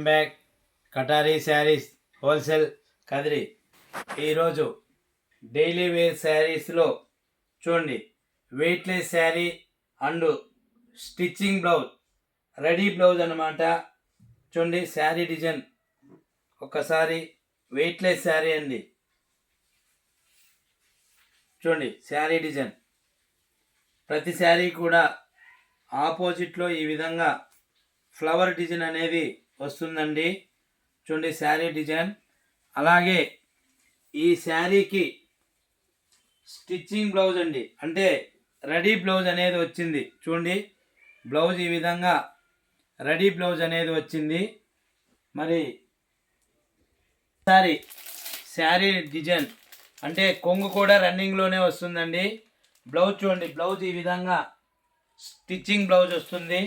Back కటారీ saris wholesale Kadiri. ఈరోజు daily wear శారీస్లో చూడండి, weightless sari and stitching blouse, ready blouse అన్నమాట. చూడండి శారీ డిజైన్, ఒకసారి వెయిట్లెస్ శారీ అండి. చూడండి శారీ డిజైన్, ప్రతి శారీ కూడా ఆపోజిట్లో ఈ విధంగా ఫ్లవర్ డిజైన్ అనేది వస్తుందండి. చూడండి శారీ డిజైన్. అలాగే ఈ శారీకి స్టిచ్చింగ్ బ్లౌజ్ అండి, అంటే రెడీ బ్లౌజ్ అనేది వచ్చింది. చూడండి బ్లౌజ్ ఈ విధంగా రెడీ బ్లౌజ్ అనేది వచ్చింది. మరి శారీ డిజైన్ అంటే కొంగు కూడా రన్నింగ్లోనే వస్తుందండి. బ్లౌజ్ చూడండి, బ్లౌజ్ ఈ విధంగా స్టిచ్చింగ్ బ్లౌజ్ వస్తుంది.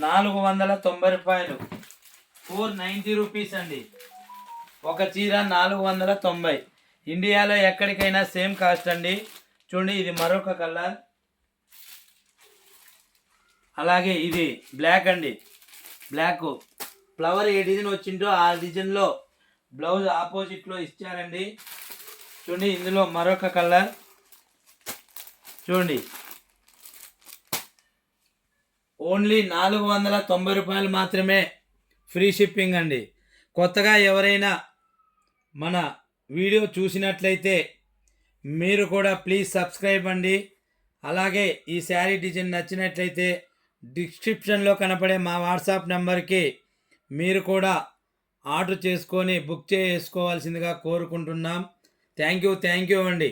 490 రూపాయలు, 490 రూపీస్ అండి. ఒక చీర 490. ఇండియాలో ఎక్కడికైనా సేమ్ కాస్ట్ అండి. చూడండి ఇది మరొక కలర్. అలాగే ఇది బ్లాక్ అండి, బ్లాక్ ఫ్లవర్ ఏ డిజైన్ వచ్చిందో ఆ డిజైన్లో బ్లౌజ్ ఆపోజిట్లో ఇచ్చారండి. చూడండి ఇందులో మరొక కలర్. చూడండి ఓన్లీ 490 రూపాయలు మాత్రమే, ఫ్రీ షిప్పింగ్ అండి. కొత్తగా ఎవరైనా మన వీడియో చూసినట్లయితే మీరు కూడా ప్లీజ్ సబ్స్క్రైబ్ అండి. అలాగే ఈ శారీ డిజైన్ నచ్చినట్లయితే డిస్క్రిప్షన్లో కనపడే మా వాట్సాప్ నెంబర్కి మీరు కూడా ఆర్డర్ చేసుకొని బుక్ చేసుకోవాల్సిందిగా కోరుకుంటున్నాం. థ్యాంక్ యూ అండి.